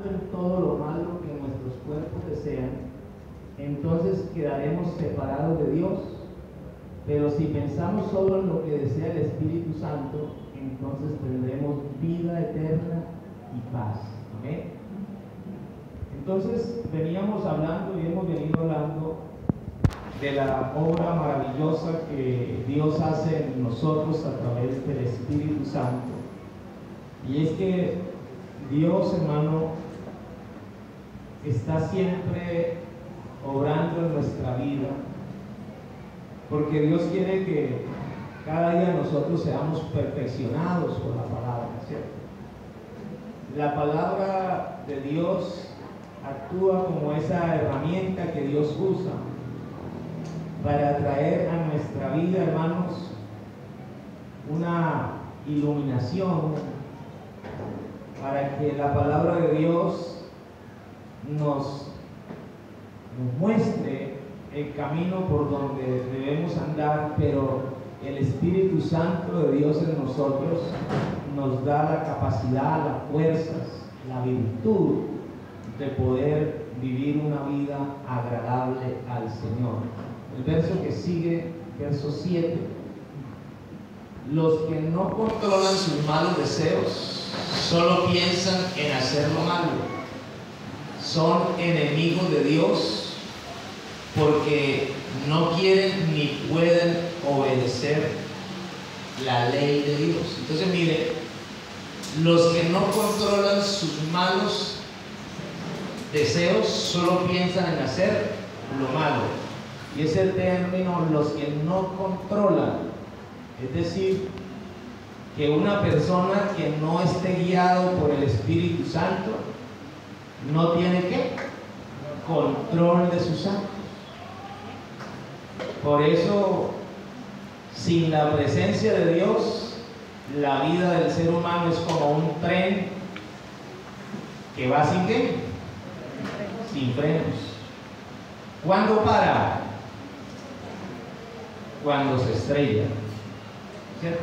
en todo lo malo que nuestros cuerpos desean, entonces quedaremos separados de Dios. Pero si pensamos solo en lo que desea el Espíritu Santo, entonces tendremos vida eterna y paz. ¿Amén? Entonces veníamos hablando y hemos venido hablando de la obra maravillosa que Dios hace en nosotros a través del Espíritu Santo. Y es que Dios, hermano, está siempre obrando en nuestra vida, porque Dios quiere que cada día nosotros seamos perfeccionados por la palabra, ¿cierto? La palabra de Dios actúa como esa herramienta que Dios usa para traer a nuestra vida, hermanos, una iluminación, para que la palabra de Dios nos muestre el camino por donde debemos andar, pero el Espíritu Santo de Dios en nosotros nos da la capacidad, las fuerzas, la virtud de poder vivir una vida agradable al Señor. El verso que sigue, verso 7: los que no controlan sus malos deseos solo piensan en hacer lo malo, son enemigos de Dios porque no quieren ni pueden obedecer la ley de Dios. Entonces mire, los que no controlan sus malos deseos solo piensan en hacer lo malo. Y ese término, los que no controlan, es decir, que una persona que no esté guiado por el Espíritu Santo no tiene ¿qué? Control de sus actos. Por eso, sin la presencia de Dios, la vida del ser humano es como un tren que va sin ¿qué? Sin frenos. ¿Cuándo para? Cuando se estrella, ¿cierto?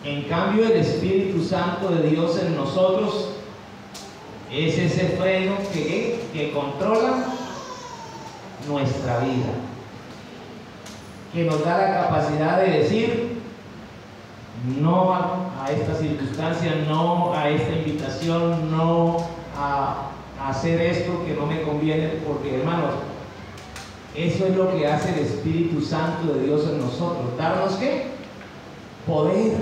En cambio, el Espíritu Santo de Dios en nosotros es ese freno que controla nuestra vida, que nos da la capacidad de decir no a esta circunstancia, no a esta invitación, no a hacer esto que no me conviene, porque, hermanos, eso es lo que hace el Espíritu Santo de Dios en nosotros, darnos ¿qué? Poder.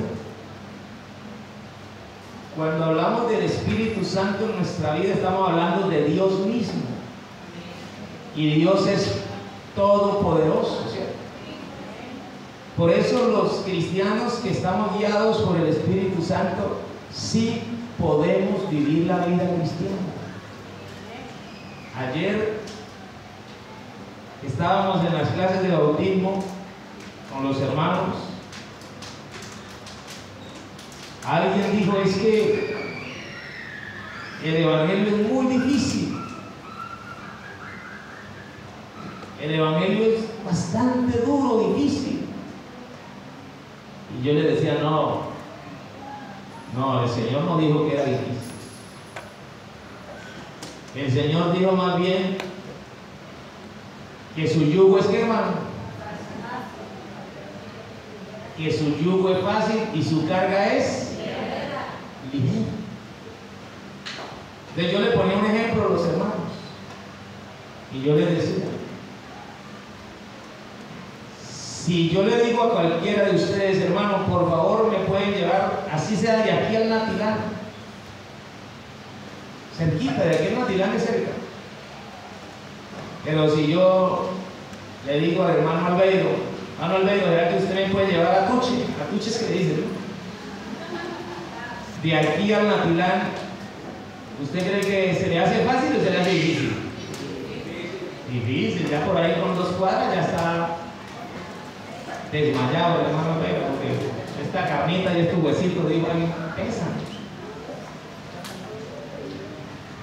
Cuando hablamos del Espíritu Santo en nuestra vida, estamos hablando de Dios mismo, y Dios es todopoderoso, ¿cierto? Por eso los cristianos que estamos guiados por el Espíritu Santo sí podemos vivir la vida cristiana. Ayer estábamos en las clases de bautismo con los hermanos. Alguien dijo: es que el evangelio es muy difícil, el evangelio es bastante duro, difícil. Y yo le decía: no, el Señor no dijo que era difícil. El Señor dijo más bien que su yugo es ¿qué, hermano? Que su yugo es fácil y su carga es ligera. Entonces yo le ponía un ejemplo a los hermanos y yo les decía: si yo le digo a cualquiera de ustedes, hermano, por favor me pueden llevar, así sea de aquí al Natilán, cerquita, de aquí al Natilán es cerca. Pero si yo le digo al hermano Albeiro: hermano Albeiro, ¿verdad que usted me puede llevar a Tuche? A Tuche es que dice, ¿no? De aquí al Natilán, ¿usted cree que se le hace fácil o se le hace difícil? Difícil, ya por ahí con 2 cuadras ya está desmayado el hermano Albeiro, porque esta carnita y estos huesitos, digo, ahí pesan.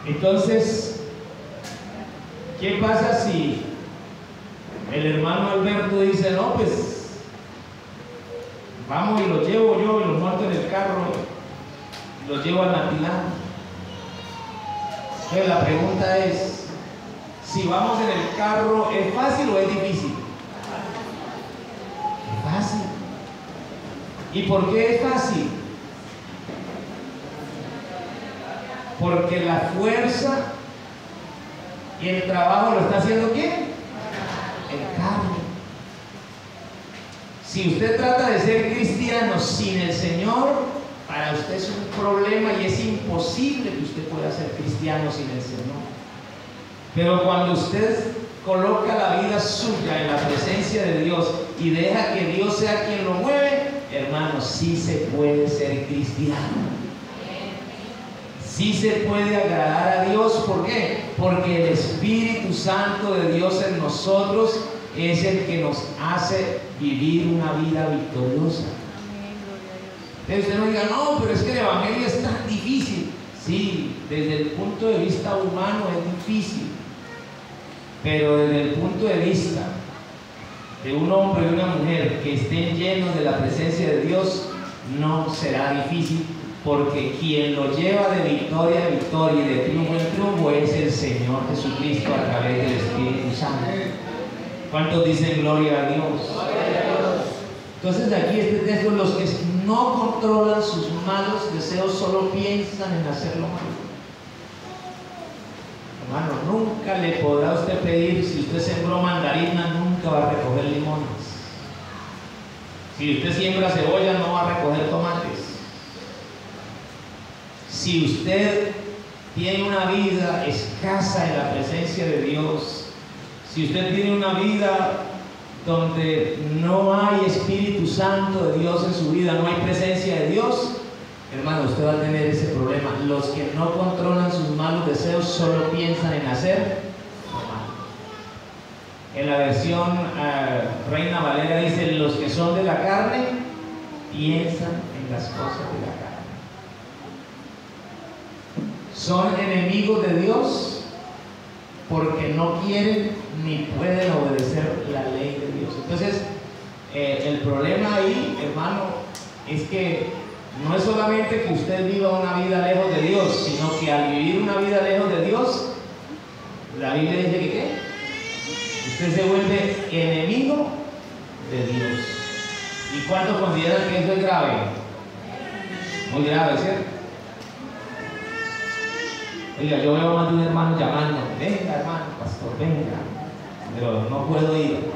Entonces, ¿qué pasa si el hermano Alberto dice: no, pues vamos y los llevo yo y los monto en el carro, los llevo al Natilán? Entonces la pregunta es, si vamos en el carro, ¿es fácil o es difícil? Es fácil. ¿Y por qué es fácil? Porque la fuerza y el trabajo lo está haciendo ¿quién? El carro. Si usted trata de ser cristiano sin el Señor, para usted es un problema y es imposible que usted pueda ser cristiano sin el Señor. Pero cuando usted coloca la vida suya en la presencia de Dios y deja que Dios sea quien lo mueve, hermanos, sí se puede ser cristiano. Sí se puede agradar a Dios. ¿Por qué? Porque el Espíritu Santo de Dios en nosotros es el que nos hace vivir una vida victoriosa. Entonces usted no diga, no, pero es que el Evangelio es tan difícil. Sí, desde el punto de vista humano es difícil, pero desde el punto de vista de un hombre y una mujer que estén llenos de la presencia de Dios, no será difícil, porque quien lo lleva de victoria a victoria y de triunfo en triunfo es el Señor Jesucristo a través del Espíritu Santo. ¿Cuántos dicen gloria a Dios? Entonces aquí este texto, los que no controlan sus malos deseos solo piensan en hacer lo malo. Hermano, nunca le podrá usted pedir, si usted sembró mandarina, nunca va a recoger limones. Si usted siembra cebolla, no va a recoger tomates. Si usted tiene una vida escasa en la presencia de Dios, si usted tiene una vida donde no hay Espíritu Santo de Dios en su vida, no hay presencia de Dios, hermano, usted va a tener ese problema. Los que no controlan sus malos deseos solo piensan en hacer lo malo. En la versión Reina Valera dice, los que son de la carne piensan en las cosas de la carne. Son enemigos de Dios porque no quieren ni pueden obedecer la ley de Dios. Entonces, el problema ahí, hermano, es que no es solamente que usted viva una vida lejos de Dios, sino que al vivir una vida lejos de Dios, la Biblia dice que ¿qué? Usted se vuelve enemigo de Dios. ¿Y cuántos consideran que eso es grave? Muy grave, ¿cierto? Oiga, yo veo más de un hermano llamando, venga hermano, pastor, venga, pero no puedo ir.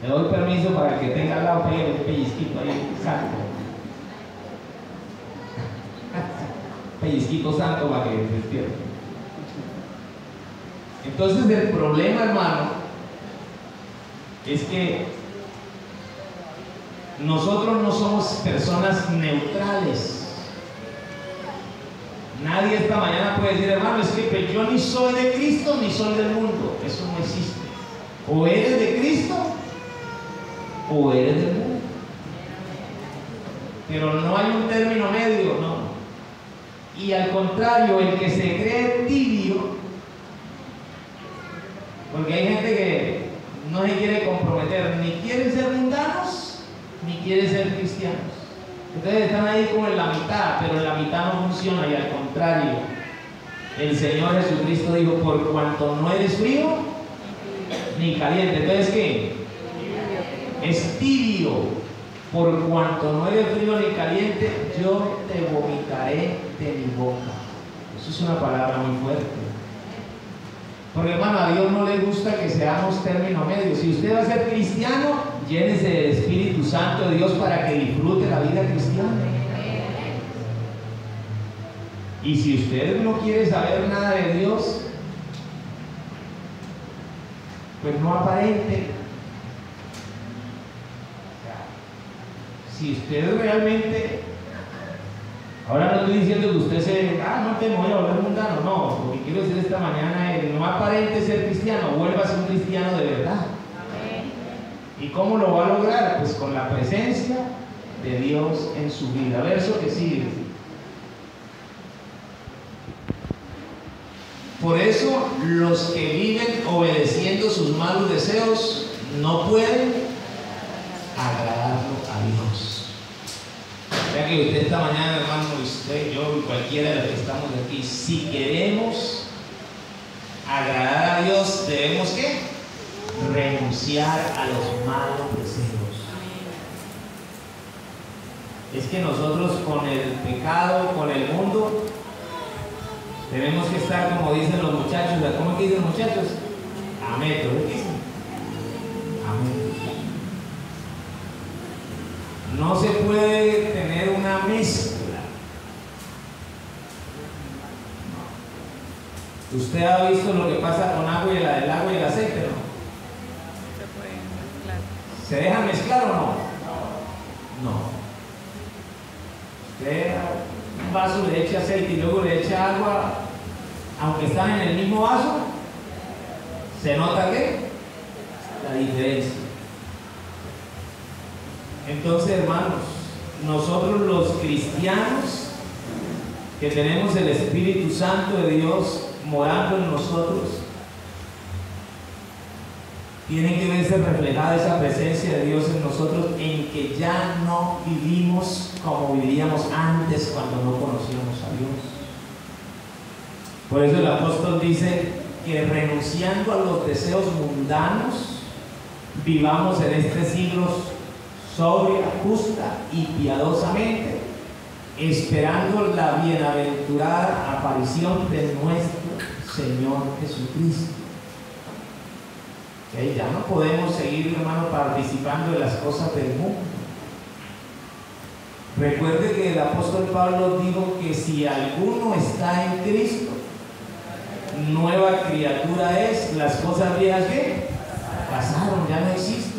Le doy permiso para que tenga al lado un pellizquito ahí, santo. Pellizquito santo para que despierte. Entonces el problema, hermano, es que nosotros no somos personas neutrales. Nadie esta mañana puede decir, hermano, es que yo ni soy de Cristo ni soy del mundo. Eso no existe. O eres de Cristo o eres del mundo. Pero no hay un término medio, no. Y al contrario, el que se cree tibio, porque hay gente que no se quiere comprometer, ni quieren ser mundanos, ni quieren ser cristianos. Entonces están ahí como en la mitad, pero en la mitad no funciona, y al contrario, el Señor Jesucristo dijo, por cuanto no eres frío ni caliente. Entonces, ¿qué? Es tibio. Por cuanto no eres frío ni caliente, yo te vomitaré de mi boca. Eso es una palabra muy fuerte. Porque, hermano, a Dios no le gusta que seamos término medio. Si usted va a ser cristiano, llénese del Espíritu Santo de Dios para que disfrute la vida cristiana. Y si usted no quiere saber nada de Dios, pues no aparente. Si usted realmente, ahora no estoy diciendo que usted no te voy a volver mundano, no, lo que quiero decir esta mañana es, no aparente ser cristiano, vuelva a ser un cristiano de verdad. ¿Y cómo lo va a lograr? Pues con la presencia de Dios en su vida. Verso que sigue. Por eso los que viven obedeciendo sus malos deseos no pueden agradarlo a Dios. sea que usted esta mañana, hermano, usted, yo y cualquiera de los que estamos aquí, si queremos agradar a Dios, debemos ¿qué? Renunciar a los malos deseos. Es que nosotros con el pecado, con el mundo, tenemos que estar como dicen los muchachos. ¿Cómo es que dicen los muchachos? A metro. ¿Qué dicen? A metro. No se puede tener una mezcla. ¿Usted ha visto lo que pasa con agua y el agua y el aceite, no? Se pueden mezclar. ¿Se dejan mezclar o no? No. Usted un vaso le echa aceite y luego le echa agua, aunque están en el mismo vaso, ¿se nota qué? La diferencia. Entonces, hermanos, nosotros los cristianos que tenemos el Espíritu Santo de Dios morando en nosotros, tiene que verse reflejada esa presencia de Dios en nosotros, en que ya no vivimos como vivíamos antes cuando no conocíamos a Dios. Por eso el apóstol dice que renunciando a los deseos mundanos, vivamos en este siglo sobria, justa y piadosamente, esperando la bienaventurada aparición de nuestro Señor Jesucristo. ¿Okay? Ya no podemos seguir, hermano, participando de las cosas del mundo. Recuerde que el apóstol Pablo dijo que si alguno está en Cristo, nueva criatura es. Las cosas viejas ¿qué? Pasaron, ya no existen.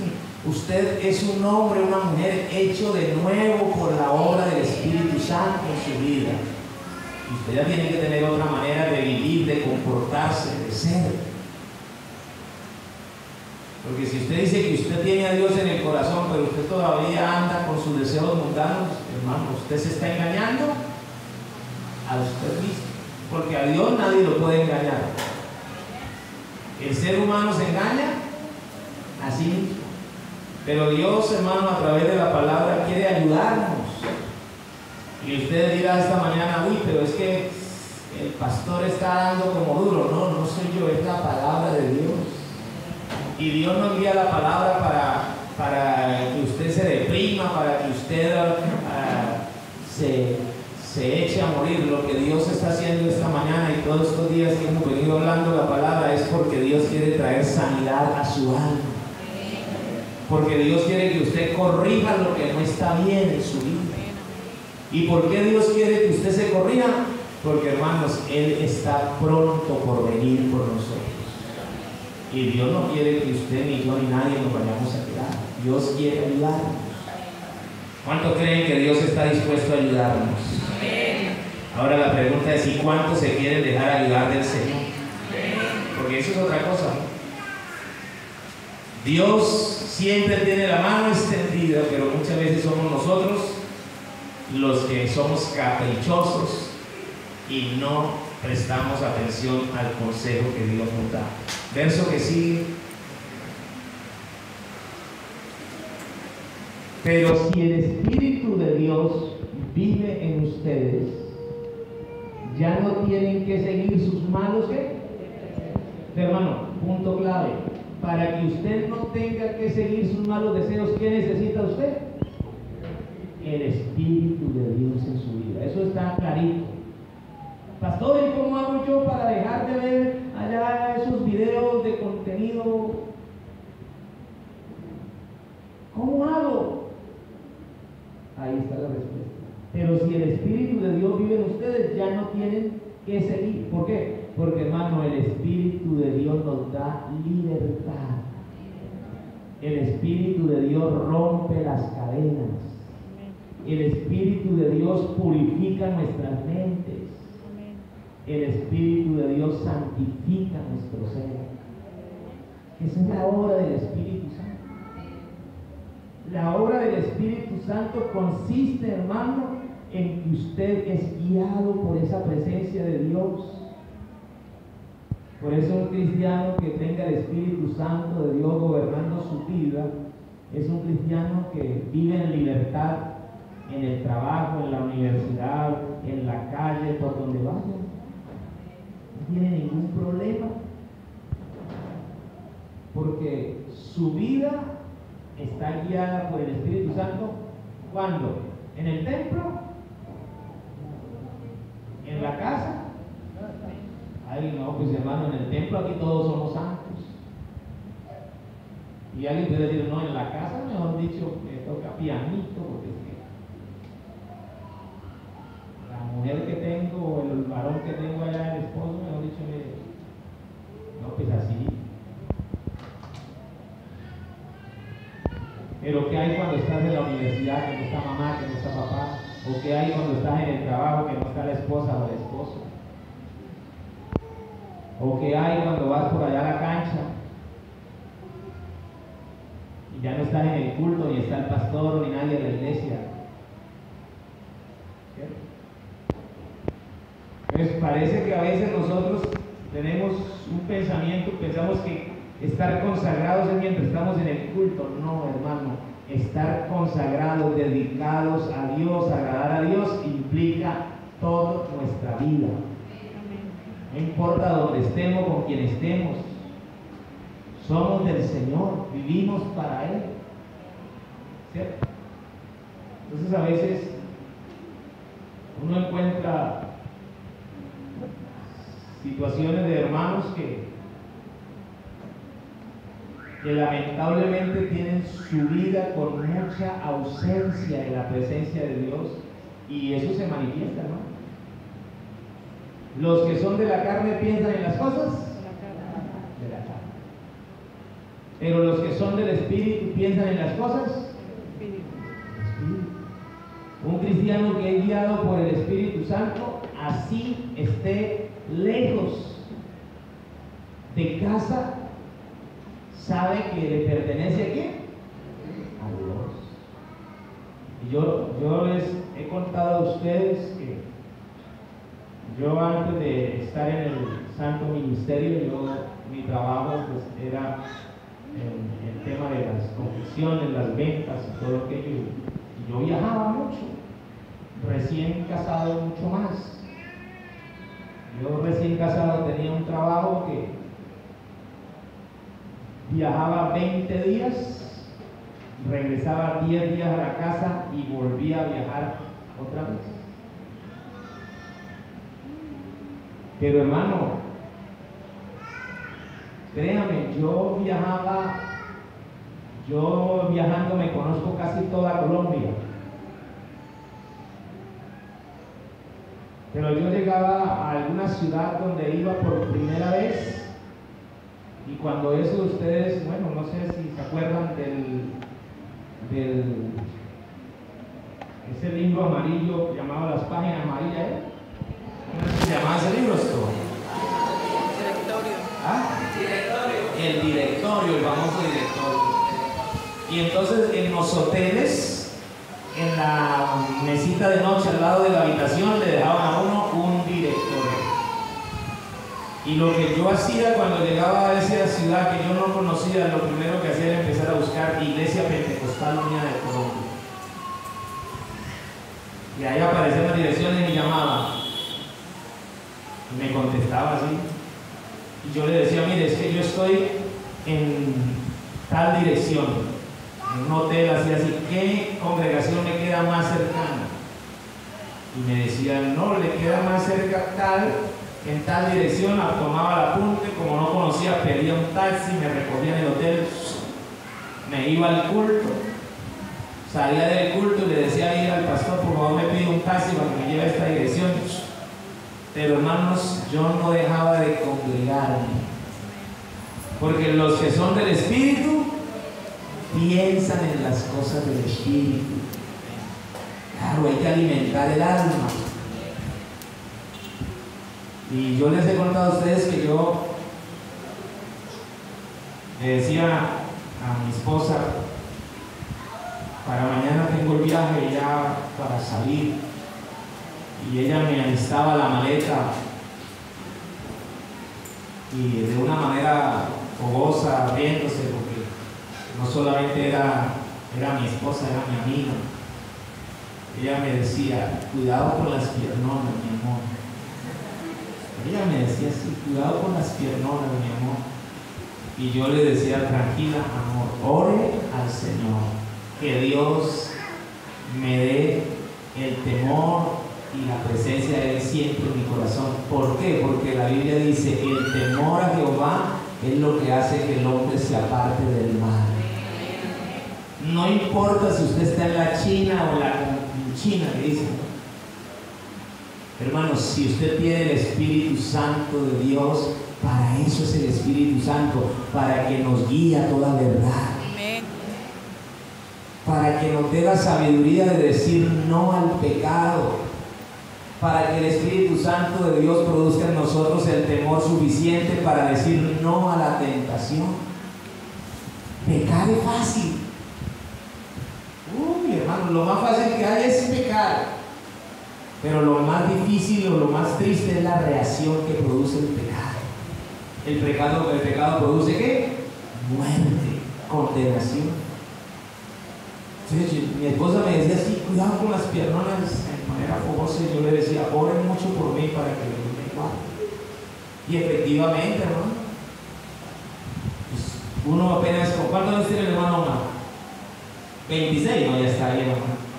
Usted es un hombre, una mujer hecho de nuevo por la obra del Espíritu Santo en su vida. Y usted ya tiene que tener otra manera de vivir, de comportarse, de ser. Porque si usted dice que usted tiene a Dios en el corazón, pero usted todavía anda con sus deseos mundanos, hermano, usted se está engañando a usted mismo. Porque a Dios nadie lo puede engañar. El ser humano se engaña a sí mismo. Pero Dios, hermano, a través de la palabra quiere ayudarnos. Y usted dirá esta mañana, uy, pero es que el pastor está dando como duro. No, no soy yo, es la palabra de Dios. Y Dios no envía la palabra para que usted se deprima, para que usted se eche a morir. Lo que Dios está haciendo esta mañana y todos estos días que hemos venido hablando la palabra es porque Dios quiere traer sanidad a su alma. Porque Dios quiere que usted corrija lo que no está bien en su vida. ¿Y por qué Dios quiere que usted se corrija? Porque, hermanos, Él está pronto por venir por nosotros. Y Dios no quiere que usted, ni yo, ni nadie nos vayamos a quedar. Dios quiere ayudarnos. ¿Cuántos creen que Dios está dispuesto a ayudarnos? Ahora la pregunta es, ¿y cuántos se quieren dejar ayudar del Señor? Porque eso es otra cosa, ¿no? Dios siempre tiene la mano extendida, pero muchas veces somos nosotros los que somos caprichosos y no prestamos atención al consejo que Dios nos da. Verso que sigue. Pero si el Espíritu de Dios vive en ustedes, ya no tienen que seguir sus malos ¿qué? Hermano, punto clave. Para que usted no tenga que seguir sus malos deseos, ¿qué necesita usted? El Espíritu de Dios en su vida. Eso está clarito. Pastor, ¿y cómo hago yo para dejar de ver allá esos videos de contenido? ¿Cómo hago? Ahí está la respuesta. Pero si el Espíritu de Dios vive en ustedes, ya no tienen que seguir. ¿Por qué? Porque, hermano, el Espíritu de Dios nos da libertad. El Espíritu de Dios rompe las cadenas. El Espíritu de Dios purifica nuestras mentes. El Espíritu de Dios santifica nuestro ser. Esa es la obra del Espíritu Santo. La obra del Espíritu Santo consiste, hermano, en que usted es guiado por esa presencia de Dios. Por eso un cristiano que tenga el Espíritu Santo de Dios gobernando su vida es un cristiano que vive en libertad, en el trabajo, en la universidad, en la calle, por donde vayan. No tiene ningún problema. Porque su vida está guiada por el Espíritu Santo. ¿Cuándo? ¿En el templo? ¿En la casa? Ay, no, pues hermano, en el templo aquí todos somos santos. Y alguien puede decir, no, en la casa, mejor dicho, me toca pianito, porque es que la mujer que tengo, o el varón que tengo allá, el esposo, mejor dicho, no, pues así. Pero ¿qué hay cuando estás en la universidad, que no está mamá, que no está papá? ¿O qué hay cuando estás en el trabajo, que no está la esposa o el esposo? ¿O qué hay cuando vas por allá a la cancha y ya no estás en el culto, ni está el pastor, ni nadie de la iglesia? ¿Cierto? Entonces parece que a veces nosotros tenemos un pensamiento, pensamos que estar consagrados es mientras estamos en el culto. No, hermano, estar consagrados, dedicados a Dios, agradar a Dios, implica toda nuestra vida. No importa dónde estemos, con quién estemos, somos del Señor, vivimos para Él. ¿Cierto? Entonces a veces uno encuentra situaciones de hermanos que lamentablemente tienen su vida con mucha ausencia de la presencia de Dios, y eso se manifiesta, ¿no? Los que son de la carne piensan en las cosas de la carne, pero los que son del Espíritu piensan en las cosas del Espíritu. Un cristiano que es guiado por el Espíritu Santo, así esté lejos de casa, sabe que le pertenece a quién, a Dios. Y yo les he contado a ustedes que yo, antes de estar en el santo ministerio, mi trabajo pues era en el tema de las confecciones, las ventas y todo aquello, y yo viajaba mucho, recién casado mucho más. Yo recién casado tenía un trabajo que viajaba 20 días, regresaba 10 días a la casa y volvía a viajar otra vez. Pero hermano, créame, yo viajando me conozco casi toda Colombia. Pero yo llegaba a alguna ciudad donde iba por primera vez, y cuando eso ustedes, bueno, no sé si se acuerdan ese libro amarillo llamado Las Páginas Amarillas, ¿eh? ¿Cómo se llamaba ese libro esto? Directorio. ¿Ah? El directorio, el famoso directorio. Y entonces en los hoteles, en la mesita de noche al lado de la habitación, le dejaban a uno un directorio. Y lo que yo hacía cuando llegaba a esa ciudad que yo no conocía, lo primero que hacía era empezar a buscar Iglesia Pentecostal Unida de Colombia. Y ahí aparecían las direcciones y llamaba. Y me contestaba así. Y yo le decía, mire, es que yo estoy en tal dirección, en un hotel así, ¿qué congregación me queda más cercana? Y me decían, no, le queda más cerca tal, en tal dirección. Tomaba el apunte, como no conocía, pedía un taxi, me recogía en el hotel, me iba al culto, salía del culto y le decía ir al pastor, por favor me pide un taxi para que me lleve a esta dirección. Pero hermanos, yo no dejaba de congregarme, porque los que son del Espíritu piensan en las cosas del Espíritu. Claro, hay que alimentar el alma. Y yo les he contado a ustedes que yo le decía a mi esposa, para mañana tengo el viaje ya para salir, y ella me alistaba la maleta, y de una manera fogosa, riéndose, porque no solamente era mi esposa, era mi amiga. ella me decía, cuidado con las piernonas, mi amor. Ella me decía así, cuidado con las piernonas, mi amor. Y yo le decía, tranquila, amor, ore al Señor, que Dios me dé el temor y la presencia de Él siempre en mi corazón. ¿Por qué? Porque la Biblia dice, el temor a Jehová es lo que hace que el hombre se aparte del mal. No importa si usted está en la China o en la China, que dicen, hermanos, si usted tiene el Espíritu Santo de Dios, para eso es el Espíritu Santo, para que nos guíe a toda verdad. Amén. Para que nos dé la sabiduría de decir no al pecado, para que el Espíritu Santo de Dios produzca en nosotros el temor suficiente para decir no a la tentación. Pecar es fácil. Uy, hermano, lo más fácil que hay es pecar. Pero lo más difícil o lo más triste es la reacción que produce el pecado. El pecado produce ¿qué? Muerte, condenación. Entonces, mi esposa me decía así, cuidado con las piernonas de manera fogosa, y yo le decía, oren mucho por mí para que Dios me guarde. Y efectivamente, hermano, pues uno apenas, ¿cuántos años tiene el hermano Omar? 26, no, ya está bien, hermano.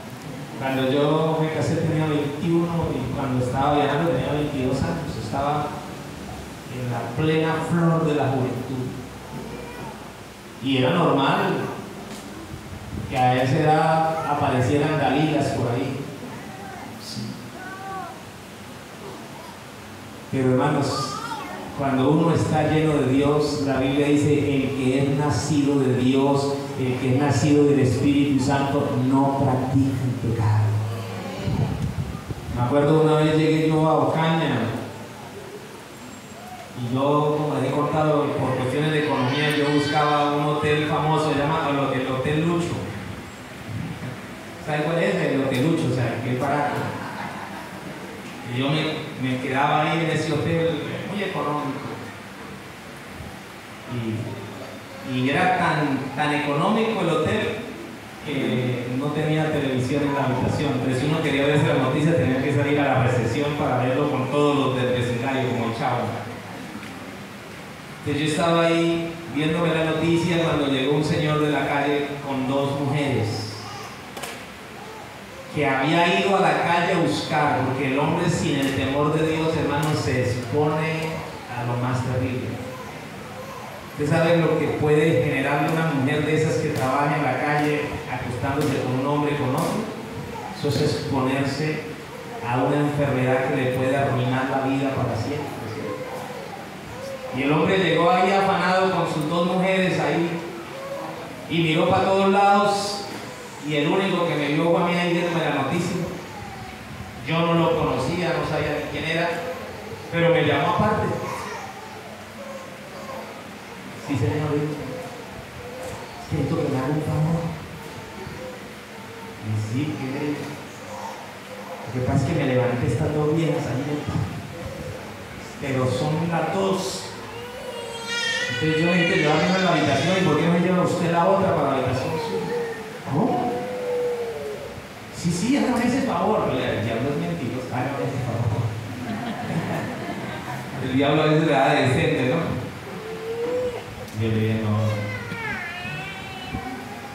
Cuando yo me casé tenía 21 y cuando estaba viajando tenía 22 años, estaba en la plena flor de la juventud. Y era normal que a esa edad aparecieran Dalilas por ahí. Sí. Pero hermanos, cuando uno está lleno de Dios, la Biblia dice, el que es nacido de Dios, el que es nacido del Espíritu Santo, no practica el pecado. Me acuerdo una vez llegué yo a Ocaña, y yo, como les he contado, por cuestiones de economía, yo buscaba un hotel famoso, se llama el Hotel Lucho. ¿Saben cuál es? El Hotel Lucho, o sea, que es barato. Y yo me quedaba ahí en ese hotel muy económico. Y era tan económico el hotel que no tenía televisión en la habitación. Entonces, si uno quería ver la noticia, tenía que salir a la recepción para verlo con todos los del vecindario, como el chavo. Entonces, yo estaba ahí viéndome la noticia cuando llegó un señor de la calle con dos mujeres que había ido a la calle a buscar, porque el hombre sin el temor de Dios, hermanos, se expone a lo más terrible. Usted sabe lo que puede generarle una mujer de esas que trabaja en la calle acostándose con un hombre con otro. Eso es exponerse a una enfermedad que le puede arruinar la vida para siempre. Y el hombre llegó ahí afanado con sus dos mujeres ahí y miró para todos lados. Y el único que me vio fue a mí ahí viéndome la noticia. Yo no lo conocía, no sabía ni quién era, pero me llamó aparte. Sí, señor, siento que me haga un favor. Y sí, que lo que pasa es que me levanté estas dos viejas ahí, pero son las dos. Entonces yo necesito llevarme a la habitación. ¿Y por qué no me lleva usted la otra para la habitación suya? ¿Cómo? Sí, hágame ese favor. El diablo es mentiroso, hágame ese favor. El diablo a veces le da decente, ¿no? Yo le dije, no.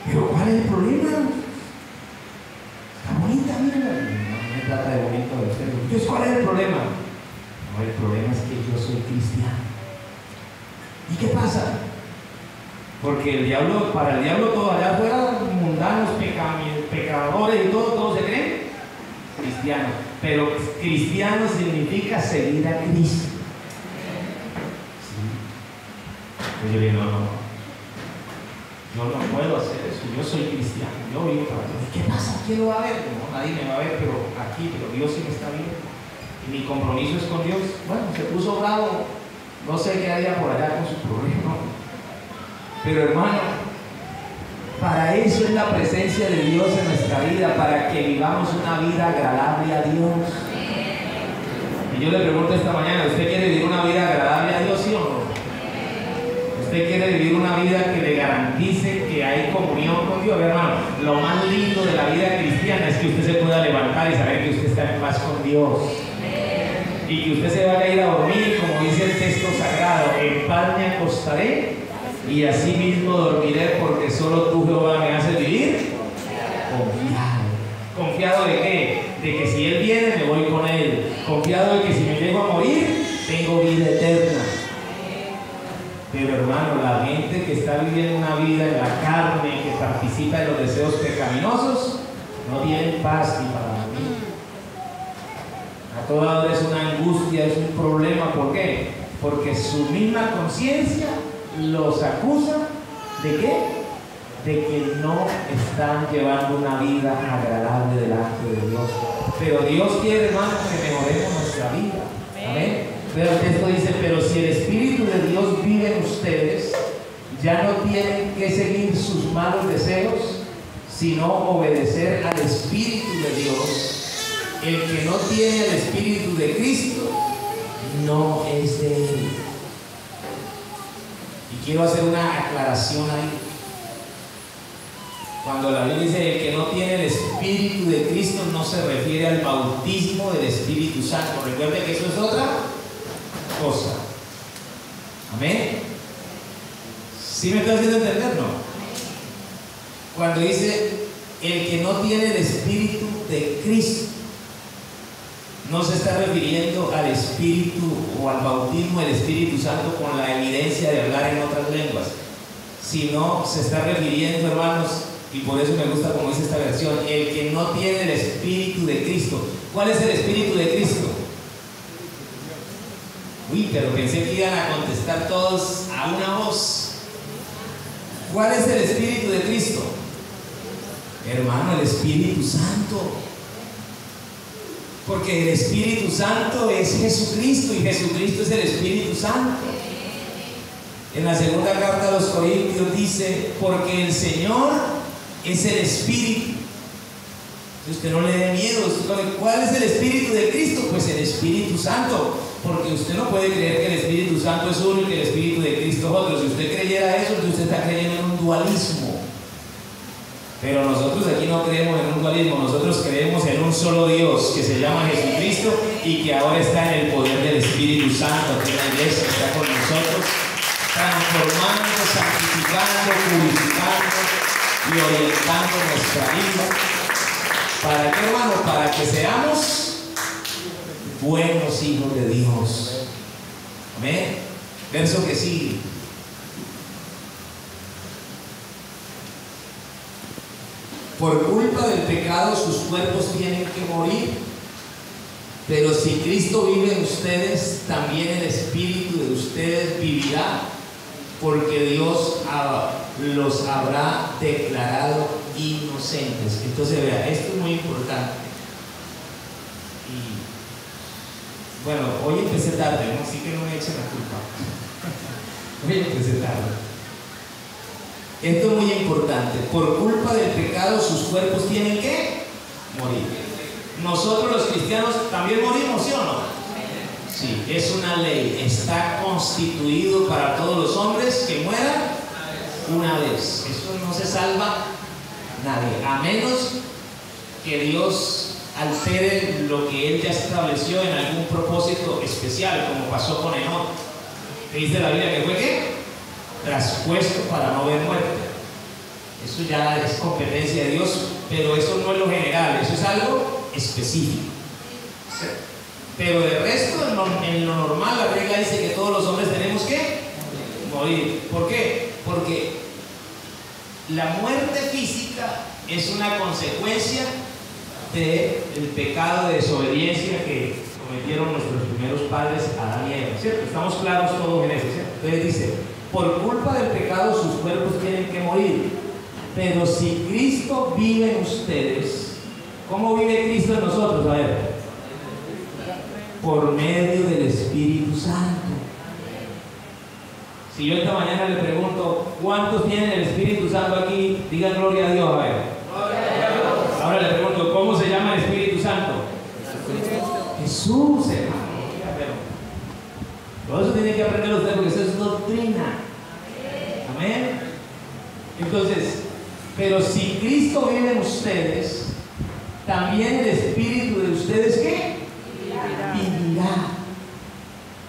¿Pero cuál es el problema? Está bonita, mira. No me trata de bonito de usted. Entonces, ¿cuál es el problema? No, el problema es que yo soy cristiano. ¿Y qué pasa? Porque el diablo, para el diablo todo allá afuera, mundanos, pecadores y todo se creen cristianos. Pero cristiano significa seguir a Cristo. Sí. Yo le digo, no, yo no puedo hacer eso, yo soy cristiano, yo vivo para Dios. ¿Qué pasa? ¿Quién lo va a ver? No, nadie me va a ver, pero aquí, pero Dios sí me está viendo. Y mi compromiso es con Dios. Bueno, se puso bravo, no sé qué haría por allá con su problema. Pero hermano, para eso es la presencia de Dios en nuestra vida, para que vivamos una vida agradable a Dios. Y yo le pregunto esta mañana, ¿usted quiere vivir una vida agradable a Dios, sí o no? ¿Usted usted quiere vivir una vida que le garantice que hay comunión con Dios, hermano, lo más lindo de la vida cristiana es que usted se pueda levantar y saber que usted está en paz con Dios. Y que usted se vaya a ir a dormir, como dice el texto sagrado, en paz me acostaré y así mismo dormiré, porque solo tú, Jehová, me haces vivir confiado. ¿Confiado de qué? De que si Él viene me voy con Él. Confiado de que si me llego a morir tengo vida eterna. Pero hermano, la gente que está viviendo una vida en la carne, que participa en los deseos pecaminosos, no tienen paz ni para dormir. A toda hora es una angustia, es un problema. ¿Por qué? Porque su misma conciencia los acusa ¿de qué? De que no están llevando una vida agradable delante de Dios. Pero Dios quiere, hermano, que mejoremos nuestra vida. Amén. Pero el texto dice, pero si el Espíritu de Dios vive en ustedes, ya no tienen que seguir sus malos deseos, sino obedecer al Espíritu de Dios. El que no tiene el Espíritu de Cristo no es de Él. Y quiero hacer una aclaración ahí. Cuando la Biblia dice el que no tiene el Espíritu de Cristo, no se refiere al bautismo del Espíritu Santo. Recuerde que eso es otra cosa. Amén. ¿Sí me está haciendo entender? No. Cuando dice el que no tiene el Espíritu de Cristo, no se está refiriendo al Espíritu o al bautismo del Espíritu Santo con la evidencia de hablar en otras lenguas, sino se está refiriendo, hermanos, y por eso me gusta como dice esta versión, el que no tiene el Espíritu de Cristo. ¿Cuál es el Espíritu de Cristo? Uy, pero pensé que iban a contestar todos a una voz. ¿Cuál es el Espíritu de Cristo? Hermano, el Espíritu Santo. Porque el Espíritu Santo es Jesucristo y Jesucristo es el Espíritu Santo. En la segunda carta a los Corintios dice, porque el Señor es el Espíritu. Usted no le dé miedo. ¿Cuál es el Espíritu de Cristo? Pues el Espíritu Santo. Porque usted no puede creer que el Espíritu Santo es uno y que el Espíritu de Cristo es otro. Si usted creyera eso, entonces usted está creyendo en un dualismo. Pero nosotros aquí no creemos en un dualismo, nosotros creemos en un solo Dios que se llama Jesucristo y que ahora está en el poder del Espíritu Santo, que la iglesia está con nosotros, transformando, santificando, purificando y orientando nuestra vida. ¿Para qué, hermano? Para que seamos buenos hijos de Dios. Amén. Verso que sigue. Por culpa del pecado sus cuerpos tienen que morir, pero si Cristo vive en ustedes, también el espíritu de ustedes vivirá, porque Dios los habrá declarado inocentes. Entonces vea, esto es muy importante. Y bueno, hoy empecé tarde, ¿no? Así que no me echen la culpa. Hoy empecé tarde. Esto es muy importante. Por culpa del pecado sus cuerpos tienen que morir. Nosotros los cristianos también morimos, ¿sí o no? Sí, es una ley. Está constituido para todos los hombres que mueran una vez. Eso no se salva nadie, a menos que Dios altere lo que Él ya estableció en algún propósito especial, como pasó con Enoc. ¿Qué dice la Biblia? ¿Que fue qué? Traspuesto para no ver muerte. Eso ya es competencia de Dios, pero eso no es lo general, eso es algo específico. Pero de resto, en lo normal, la regla dice que todos los hombres tenemos que morir. ¿Por qué? Porque la muerte física es una consecuencia del pecado de desobediencia que cometieron nuestros primeros padres, Adán y Eva, ¿cierto? Estamos claros todos en eso, ¿cierto? Entonces dice, por culpa del pecado sus cuerpos tienen que morir, pero si Cristo vive en ustedes, ¿cómo vive Cristo en nosotros? A ver, por medio del Espíritu Santo. Si yo esta mañana le pregunto, ¿cuántos tienen el Espíritu Santo aquí? Digan gloria a Dios, a ver. Ahora le pregunto, ¿cómo se llama el Espíritu Santo? Jesús, hermano. Todo eso tiene que aprender usted porque eso es doctrina. Amén. Entonces, pero si Cristo vive en ustedes, también el espíritu de ustedes, ¿qué? Vivirá.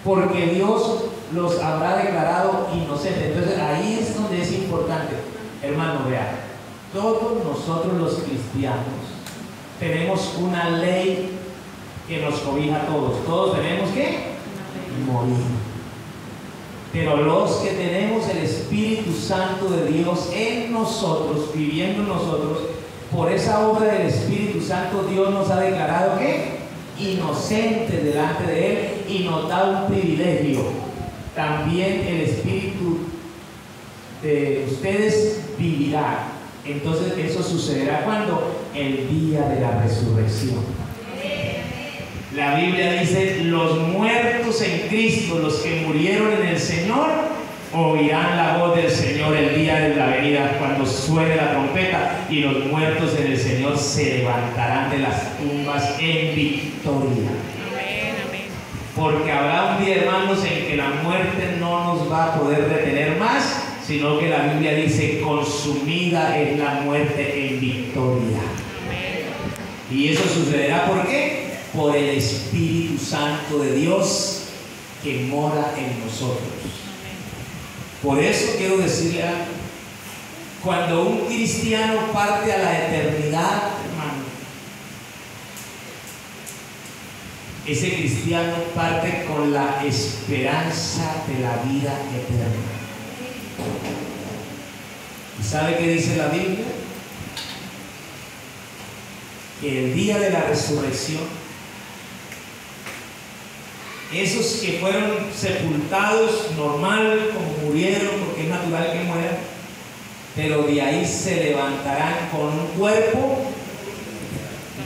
Porque Dios los habrá declarado inocentes. Entonces ahí es donde es importante, hermano, vea, todos nosotros los cristianos tenemos una ley que nos cobija a todos. Todos tenemos que morir. Pero los que tenemos el Espíritu Santo de Dios en nosotros, viviendo en nosotros, por esa obra del Espíritu Santo, Dios nos ha declarado que inocentes delante de Él y nos da un privilegio. También el Espíritu de ustedes vivirá. Entonces eso sucederá cuando el día de la resurrección. La Biblia dice: los muertos en Cristo, los que murieron en el Señor, oirán la voz del Señor el día de la venida, cuando suene la trompeta, y los muertos en el Señor se levantarán de las tumbas en victoria. Porque habrá un día, hermanos, en que la muerte no nos va a poder detener más, sino que la Biblia dice: consumida es la muerte en victoria. Y eso sucederá, ¿por qué? Por el Espíritu Santo de Dios que mora en nosotros. Por eso quiero decirle algo: cuando un cristiano parte a la eternidad, hermano, ese cristiano parte con la esperanza de la vida eterna. ¿Y sabe qué dice la Biblia? Que el día de la resurrección, esos que fueron sepultados normal, como murieron, porque es natural que mueran, pero de ahí se levantarán con un cuerpo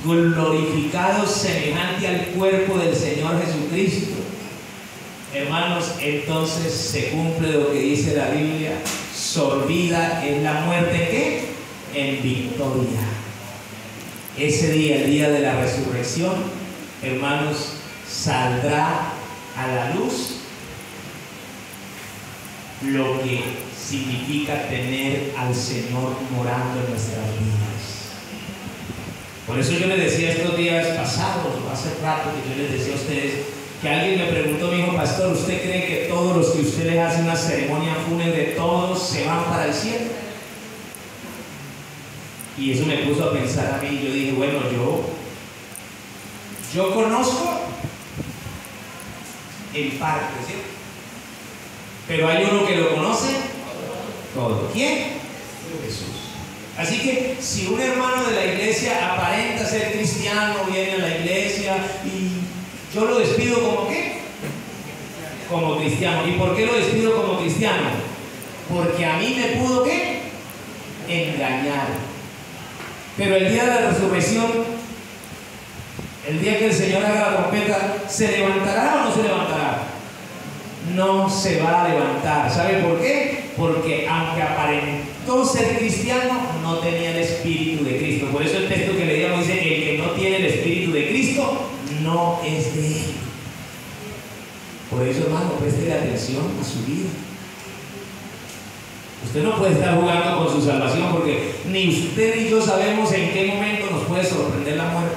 glorificado semejante al cuerpo del Señor Jesucristo. Hermanos, entonces se cumple lo que dice la Biblia: sorbida es la muerte, ¿qué? En victoria. Ese día, el día de la resurrección, hermanos, saldrá a la luz lo que significa tener al Señor morando en nuestras vidas. Por eso yo les decía estos días pasados, hace rato que yo les decía a ustedes, que alguien me preguntó, me dijo: pastor, ¿usted cree que todos los que usted les hace una ceremonia fúnebre, todos se van para el cielo? Y eso me puso a pensar a mí. Yo dije: bueno, yo conozco en parte, ¿sí? Pero hay uno que lo conoce todo. ¿Quién? Jesús. Así que si un hermano de la iglesia aparenta ser cristiano, viene a la iglesia y yo lo despido como ¿qué? Como cristiano. ¿Y por qué lo despido como cristiano? Porque a mí me pudo ¿qué? Engañar. Pero el día de la resurrección, el día que el Señor haga la trompeta, ¿se levantará o no se levantará? No se va a levantar. ¿Sabe por qué? Porque aunque aparentó ser cristiano, no tenía el Espíritu de Cristo. Por eso el texto que leíamos dice: el que no tiene el Espíritu de Cristo no es de Él. Por eso, hermano, preste atención a su vida. Usted no puede estar jugando con su salvación, porque ni usted ni yo sabemos en qué momento nos puede sorprender la muerte.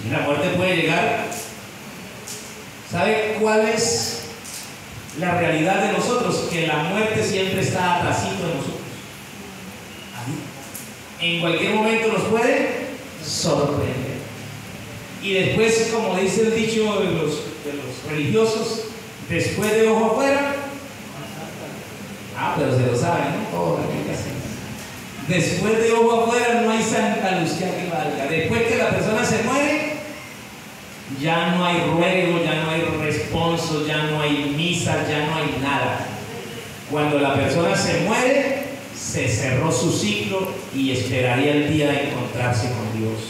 Y la muerte puede llegar. ¿Sabe cuál es la realidad de nosotros? Que la muerte siempre está atrasito de nosotros. Ahí. En cualquier momento nos puede sorprender. Y después, como dice el dicho de los religiosos, después de ojo afuera. Pero se lo saben, ¿no? Oh, después de ojo afuera no hay Santa Lucía que valga. Después que la persona se muere, ya no hay ruego, ya no hay responso, ya no hay misa, ya no hay nada. Cuando la persona se muere, se cerró su ciclo y esperaría el día de encontrarse con Dios.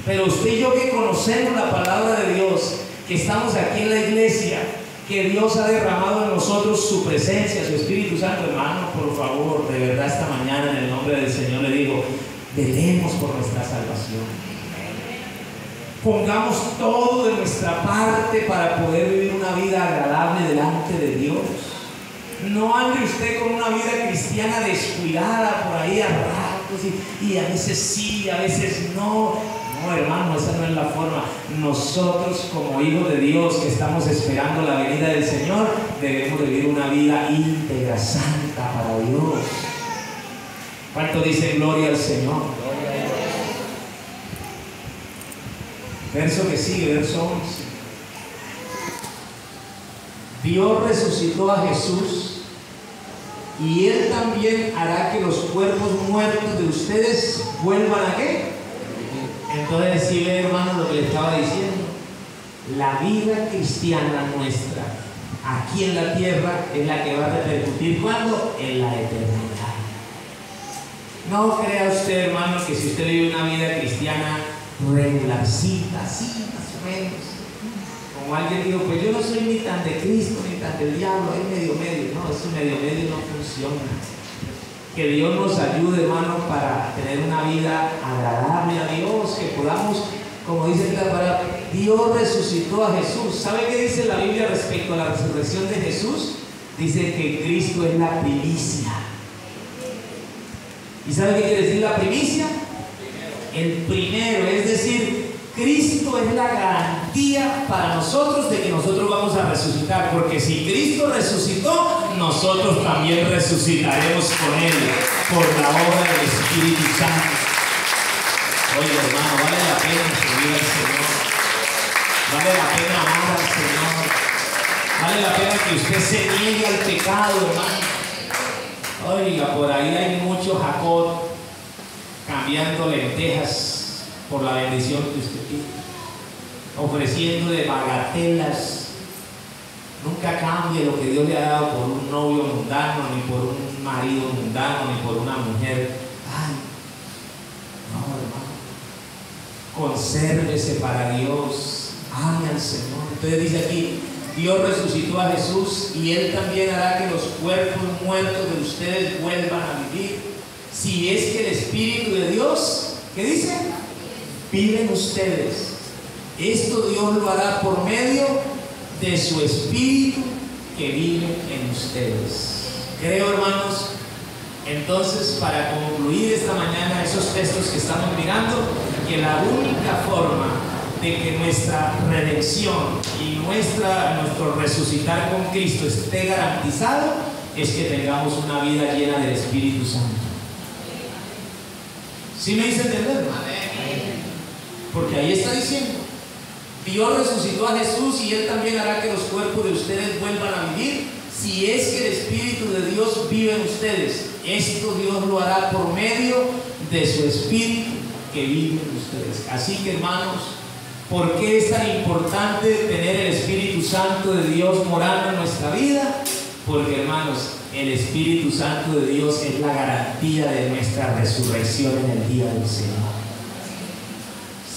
Pero usted y yo, que conocemos la palabra de Dios, que estamos aquí en la iglesia, que Dios ha derramado en nosotros su presencia, su Espíritu Santo, hermano, por favor, de verdad, esta mañana en el nombre del Señor le digo: velemos por nuestra salvación. Pongamos todo de nuestra parte para poder vivir una vida agradable delante de Dios. no ande usted con una vida cristiana descuidada por ahí a ratos y a veces sí, a veces no. No, hermano, esa no es la forma. Nosotros como hijos de Dios que estamos esperando la venida del Señor, debemos vivir una vida íntegra, santa para Dios. ¿Cuánto dicen gloria al Señor? Verso que sigue, verso 11. Dios resucitó a Jesús y Él también hará que los cuerpos muertos de ustedes vuelvan ¿a qué? Entonces, si ve, hermano, lo que le estaba diciendo, la vida cristiana nuestra aquí en la tierra es la que va a repercutir ¿cuándo? En la eternidad. No crea usted, hermano, que si usted vive una vida cristiana regularcita, así, más o menos, como alguien dijo, pues yo no soy ni tan de Cristo ni tan del diablo, es medio. No, ese medio no funciona. Que Dios nos ayude, hermano, para tener una vida agradable a Dios, que podamos, como dice la palabra, Dios resucitó a Jesús. ¿Sabe qué dice la Biblia respecto a la resurrección de Jesús? Dice que Cristo es la primicia. ¿Y sabe qué quiere decir la primicia? El primero, es decir, Cristo es la garantía para nosotros de que nosotros vamos a resucitar, porque si Cristo resucitó, nosotros también resucitaremos con Él por la obra del Espíritu Santo. Oye, hermano, vale la pena servir al Señor, vale la pena amar al Señor, vale la pena que usted se niegue al pecado, hermano. Oiga, por ahí hay mucho Jacob cambiando lentejas por la bendición que usted tiene, ofreciéndole bagatelas. Nunca cambie lo que Dios le ha dado por un novio mundano, ni por un marido mundano, ni por una mujer. Ay, no, hermano, consérvese para Dios, ame al Señor. Entonces dice aquí, Dios resucitó a Jesús y Él también hará que los cuerpos muertos de ustedes vuelvan a vivir, si es que el Espíritu de Dios, ¿qué dice? Vive en ustedes. Esto Dios lo hará por medio de su Espíritu que vive en ustedes. Creo, hermanos, entonces, para concluir esta mañana esos textos que estamos mirando, que la única forma de que nuestra redención y nuestro resucitar con Cristo esté garantizado es que tengamos una vida llena del Espíritu Santo. ¿Sí me hice entender? Porque ahí está diciendo, Dios resucitó a Jesús y Él también hará que los cuerpos de ustedes vuelvan a vivir, si es que el Espíritu de Dios vive en ustedes. Esto Dios lo hará por medio de su Espíritu que vive en ustedes. Así que, hermanos, ¿por qué es tan importante tener el Espíritu Santo de Dios morando en nuestra vida? Porque, hermanos, el Espíritu Santo de Dios es la garantía de nuestra resurrección en el día del Señor.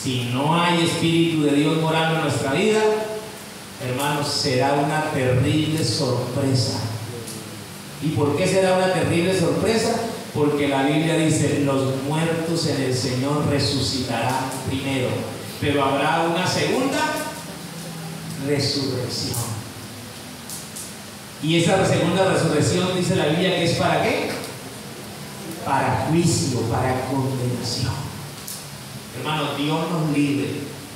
Si no hay Espíritu de Dios morando en nuestra vida, hermanos, será una terrible sorpresa. ¿Y por qué será una terrible sorpresa? Porque la Biblia dice, los muertos en el Señor resucitarán primero, pero habrá una segunda resurrección. Y esa segunda resurrección, dice la Biblia, que es ¿para qué? Para juicio, para condenación. Hermano, Dios nos libre,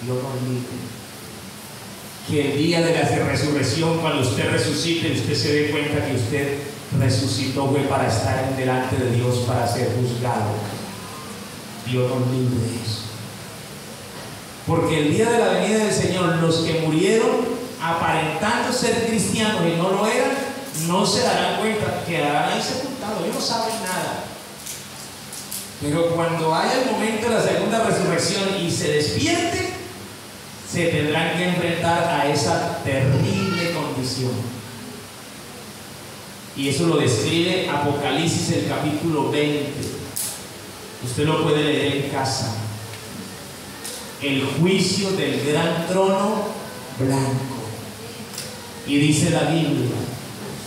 Dios nos libre. Que el día de la resurrección, cuando usted resucite, usted se dé cuenta que usted resucitó fue para estar delante de Dios, para ser juzgado. Dios nos libre de eso. Porque el día de la venida del Señor, los que murieron aparentando ser cristianos y no lo eran, no se darán cuenta, quedarán ahí sepultados, ellos no saben nada. Pero cuando haya el momento de la segunda resurrección y se despierte, se tendrán que enfrentar a esa terrible condición. Y eso lo describe Apocalipsis, el capítulo 20. Usted lo puede leer en casa. El juicio del gran trono blanco. Y dice la Biblia,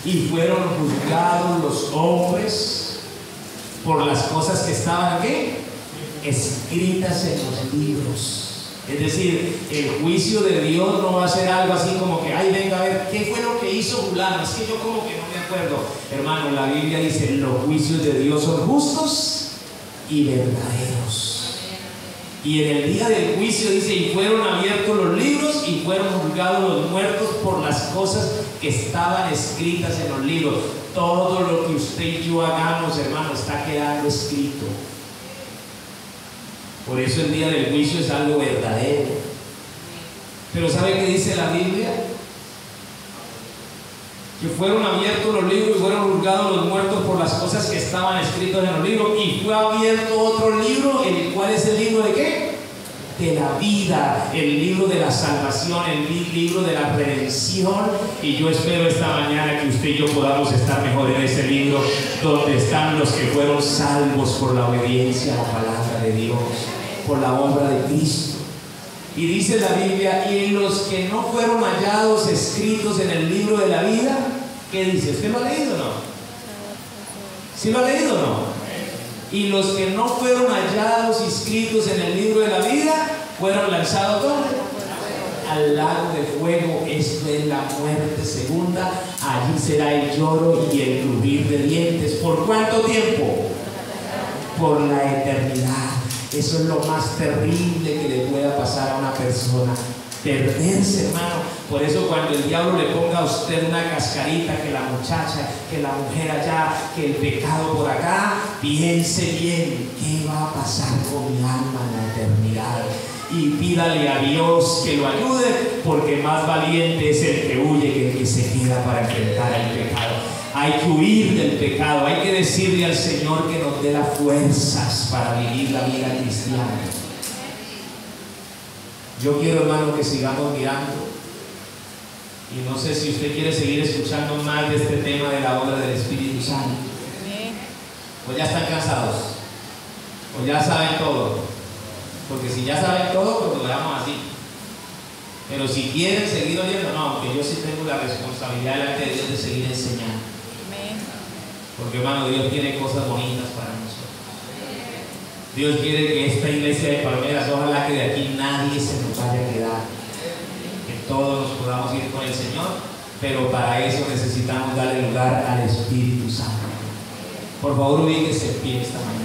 y fueron juzgados los hombres por las cosas que estaban ¿qué? Escritas en los libros. Es decir, el juicio de Dios no va a ser algo así como que, ay, venga a ver, ¿qué fue lo que hizo fulano? Es que yo como que no me acuerdo. Hermano, la Biblia dice, los juicios de Dios son justos y verdaderos. Y en el día del juicio dice, y fueron abiertos los libros y fueron juzgados los muertos por las cosas que estaban escritas en los libros. Todo lo que usted y yo hagamos, hermano, está quedando escrito. Por eso el día del juicio es algo verdadero. Pero ¿sabe qué dice la Biblia? Que fueron abiertos los libros y fueron juzgados los muertos por las cosas que estaban escritas en los libros. Y fue abierto otro libro, el cual es el libro de ¿qué? De la vida, el libro de la salvación, el libro de la redención. Y yo espero esta mañana que usted y yo podamos estar mejor en ese libro, donde están los que fueron salvos por la obediencia a la palabra de Dios, por la obra de Cristo. Y dice la Biblia, y los que no fueron hallados escritos en el libro de la vida, ¿qué dice? ¿Usted lo ha leído o no? ¿Sí lo ha leído o no? Y los que no fueron hallados escritos en el libro de la vida, fueron lanzados ¿dónde? Al lago de fuego. Esto es la muerte segunda. Allí será el lloro y el crujir de dientes. ¿Por cuánto tiempo? Por la eternidad. Eso es lo más terrible que le pueda pasar a una persona. Perderse, hermano. Por eso cuando el diablo le ponga a usted una cascarita, que la muchacha, que la mujer allá, que el pecado por acá, piense bien qué va a pasar con mi alma en la eternidad. Y pídale a Dios que lo ayude, porque más valiente es el que huye que el que se queda para enfrentar el pecado. Hay que huir del pecado, hay que decirle al Señor que nos dé las fuerzas para vivir la vida cristiana. Yo quiero, hermano, que sigamos mirando. Y no sé si usted quiere seguir escuchando más de este tema de la obra del Espíritu Santo. O ya están cansados. O ya saben todo. Porque si ya saben todo, pues lo dejamos así. Pero si quieren seguir oyendo, no, aunque yo sí tengo la responsabilidad delante de Dios de seguir enseñando. Porque, hermano, Dios tiene cosas bonitas para nosotros. Dios quiere que esta iglesia de Palmeras, ojalá que de aquí nadie se nos vaya a quedar. Que todos nos podamos ir con el Señor, pero para eso necesitamos darle lugar al Espíritu Santo. Por favor, ubíquese en pie esta mañana.